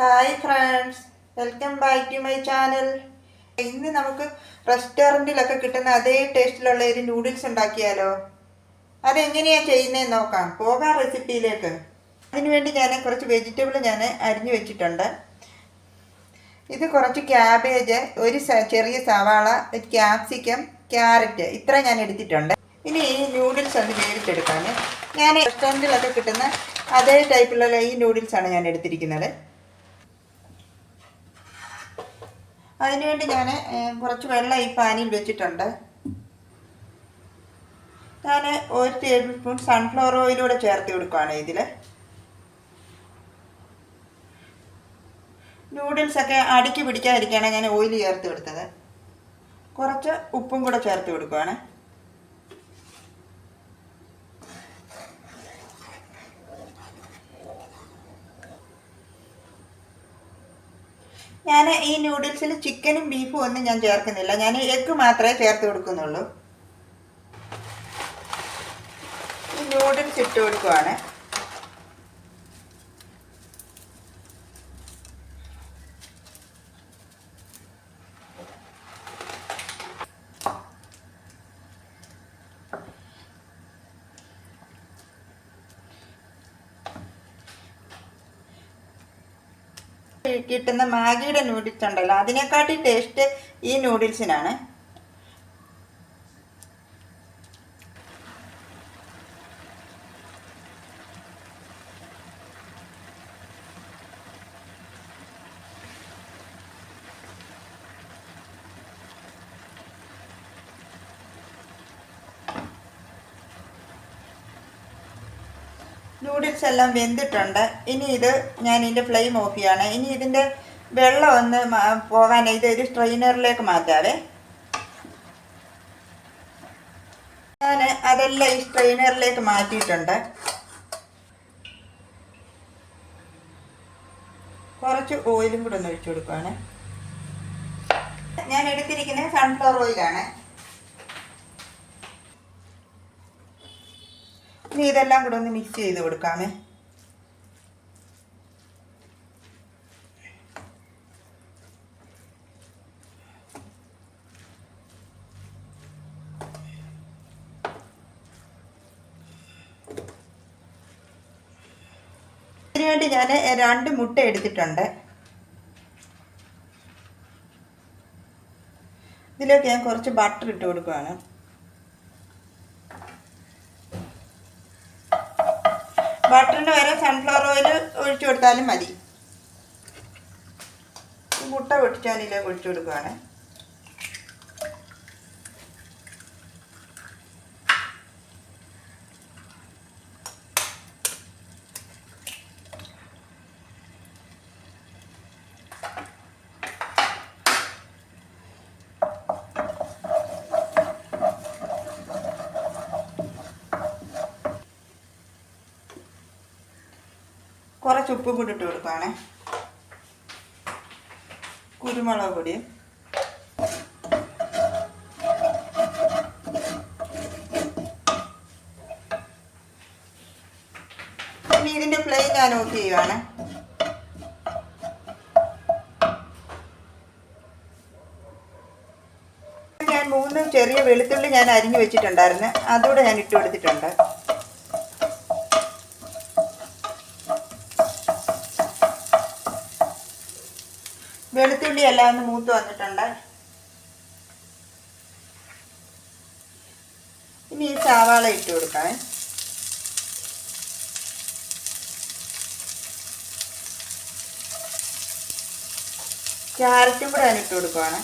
Hi friends, welcome back to my channel. ഇന്ന് നമുക്ക് റെസ്റ്റോറൻറ്റിലൊക്കെ കിട്ടുന്ന അതേ ടേസ്റ്റിലുള്ള ഒരു നൂഡിൽസ് ഉണ്ടാക്കിയാലോ? അതെങ്ങനെയാണ് ചെയ്യുന്നതെന്ന് നോക്കാം. പോകാം റെസിപ്പിയിലേക്ക്. അതിനുവേണ്ടി ഞാൻ കുറച്ച് വെജിറ്റബിൾ അരിഞ്ഞു വെച്ചിട്ടുണ്ട്. ഇത് കുറച്ച് ക്യാബേജ്, ഒരു ചെറിയ സവാള, ക്യാപ്സിക്കം, ക്യാരറ്റ്, ഇത്ര ഞാൻ എടുത്തിട്ടുണ്ട്. ഇനി ഈ നൂഡിൽസ് ഒന്ന് വേവിച്ചെടുക്കാൻ ഞാൻ റെസ്റ്റോറൻറ്റിലൊക്കെ കിട്ടുന്ന അതേ ടൈപ്പിലുള്ള ഈ നൂഡിൽസാണ് ഞാൻ എടുത്തിരിക്കുന്നത്. അതിനുവേണ്ടി ഞാൻ കുറച്ച് വെള്ളം ഈ പാനിൽ വെച്ചിട്ടുണ്ട്. ഞാൻ 1 ടേബിൾ സ്പൂൺ സൺഫ്ലവർ ഓയിലൂടെ ചേർത്ത് കൊടുക്കുകയാണ് ഇതിൽ. നൂഡിൽസൊക്കെ അടിക്ക് പിടിക്കാതിരിക്കുകയാണ് ഞാൻ ഓയിൽ ചേർത്ത് കൊടുത്തത്. കുറച്ച് ഉപ്പും കൂടെ ചേർത്ത് കൊടുക്കുകയാണ്. ഞാൻ ഈ നൂഡിൽസിൽ ചിക്കനും ബീഫും ഒന്നും ഞാൻ ചേർക്കുന്നില്ല. ഞാൻ എഗ്ഗ് മാത്രമേ ചേർത്ത് കൊടുക്കുന്നുള്ളൂ. ഈ നൂഡിൽസ് ഇട്ട് കൊടുക്കുവാണ്. കിട്ടുന്ന മാഗിയുടെ നൂഡിൽസ് ഉണ്ടല്ലോ, അതിനെക്കാട്ടി ടേസ്റ്റ് ഈ നൂഡിൽസിനാണ്. നൂഡിൽസ് എല്ലാം വെന്തിട്ടുണ്ട്. ഇനി ഞാൻ ഇതിൻ്റെ ഫ്ലെയിം ഓഫ് ചെയ്യാണ്. ഇനി ഇതിൻ്റെ വെള്ളം ഒന്ന് പോകാൻ ഇതൊരു സ്ട്രെയിനറിലേക്ക് മാറ്റാവേ. ഞാൻ അതെല്ലാം ഈ സ്ട്രെയിനറിലേക്ക് മാറ്റിയിട്ടുണ്ട്. കുറച്ച് ഓയിലും കൂടെ ഒന്ന് ഒഴിച്ചു കൊടുക്കുകയാണ്. ഞാൻ എടുത്തിരിക്കുന്നത് സൺഫ്ലവർ ഓയിലാണ്. ഇനി ഇതെല്ലാം കൂടെ ഒന്ന് മിക്സ് ചെയ്ത് കൊടുക്കാമേ. ഇതിനുവേണ്ടി ഞാൻ 2 മുട്ട എടുത്തിട്ടുണ്ട്. ഇതിലേക്ക് ഞാൻ കുറച്ച് ബട്ടർ ഇട്ട് കൊടുക്കുകയാണ്. ബട്ടറിന് വരെ സൺഫ്ലവർ ഓയിൽ ഒഴിച്ചു കൊടുത്താലും മതി. മുട്ട പൊട്ടിച്ചാനിലേക്ക് ഒഴിച്ചു കൊടുക്കുകയാണ്. കുറച്ച് ഉപ്പും കൂടി ഇട്ട് കൊടുക്കുകയാണ്. കുരുമുളക് പൊടി, ഇനി ഇതിൻ്റെ ഫ്ലെയിം ഞാൻ ഓഫ് ചെയ്യുകയാണ്. ഞാൻ 3 ചെറിയ വെളുത്തുള്ളി ഞാൻ അരിഞ്ഞു വെച്ചിട്ടുണ്ടായിരുന്നു, അതുകൂടെ ഞാൻ ഇട്ട് കൊടുത്തിട്ടുണ്ട്. വെളുത്തുള്ളി എല്ലാം ഒന്ന് മൂത്ത് വന്നിട്ടുണ്ട്. ഇനി ഈ സവാള ഇട്ട് കൊടുക്കാം. ക്യാരറ്റും കൂടെ ഞാൻ ഇട്ട് കൊടുക്കുവാണ്.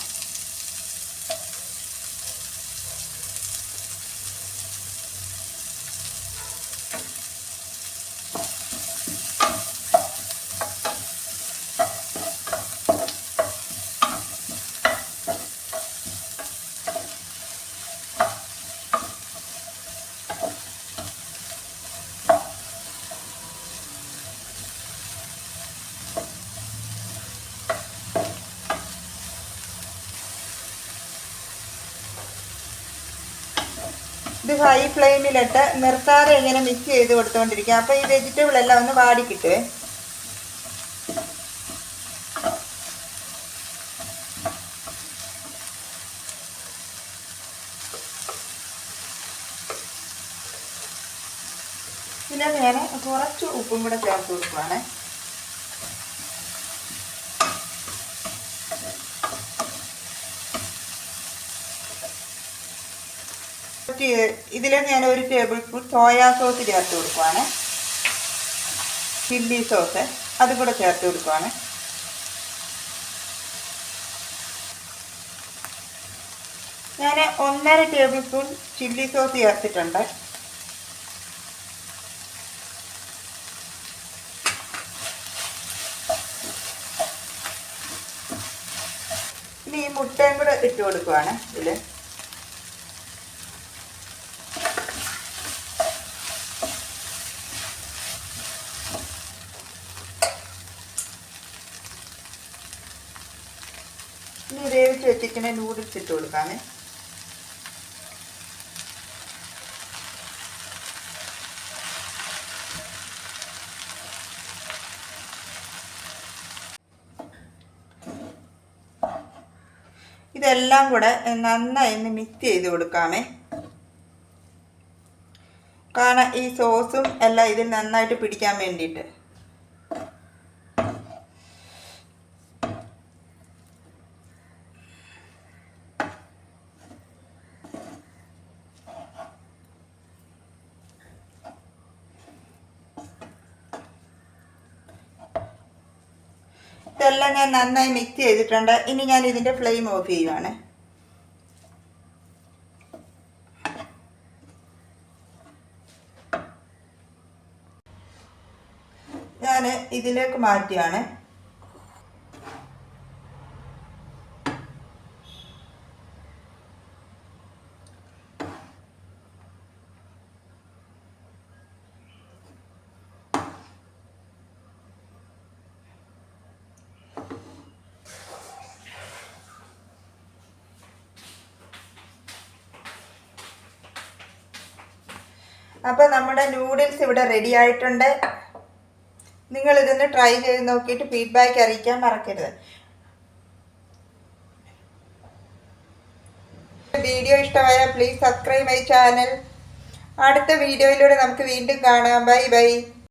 ഇത് ഹൈ ഫ്ലെയിമിലിട്ട് നിർത്താതെ ഇങ്ങനെ മിക്സ് ചെയ്ത് കൊടുത്തുകൊണ്ടിരിക്കുക. അപ്പോൾ ഈ വെജിറ്റബിൾ എല്ലാം ഒന്ന് വാടി കിട്ടുവേ. ഇതിൽ ഞാൻ കുറച്ച് ഉപ്പും കൂടെ ചേർത്ത് കൊടുക്കുവാണ്. ഇതിൽ ഞാൻ 1 ടേബിൾ സ്പൂൺ സോയാ സോസ് ചേർത്ത് കൊടുക്കുവാണ്. ചില്ലി സോസ് അതും കൂടെ ചേർത്ത് കൊടുക്കുവാണ്. ഞാൻ 1.5 ടേബിൾ സ്പൂൺ ചില്ലി സോസ് ചേർത്തിട്ടുണ്ട്. ഇനി ഈ മുട്ടയും കൂടെ ഇട്ട് കൊടുക്കുവാണ്. ഇതിൽ ഇനി വേവിച്ച് വെച്ചിരിക്കുന്ന നൂഡിൽസ് ഇട്ട് കൊടുക്കാണ്. ഇതെല്ലാം കൂടെ നന്നായി ഒന്ന് മിക്സ് ചെയ്ത് കൊടുക്കാമേ. കാരണം ഈ സോസും എല്ലാം ഇതിൽ നന്നായിട്ട് പിടിക്കാൻ വേണ്ടിയിട്ട്. ഇതെല്ലാം ഞാൻ നന്നായി മിക്സ് ചെയ്തിട്ടുണ്ട്. ഇനി ഞാൻ ഇതിൻ്റെ ഫ്ലെയിം ഓഫ് ചെയ്യുവാണ്. ഞാൻ ഇതിലേക്ക് മാറ്റിയാണ്. അപ്പോൾ നമ്മുടെ നൂഡിൽസ് ഇവിടെ റെഡി ആയിട്ടുണ്ട്. നിങ്ങളിതൊന്ന് ട്രൈ ചെയ്ത് നോക്കിയിട്ട് ഫീഡ്ബാക്ക് അറിയിക്കാൻ മറക്കരുത്. വീഡിയോ ഇഷ്ടമായാൽ പ്ലീസ് സബ്സ്ക്രൈബ് മൈ ചാനൽ. അടുത്ത വീഡിയോയിലൂടെ നമുക്ക് വീണ്ടും കാണാം. Bye bye.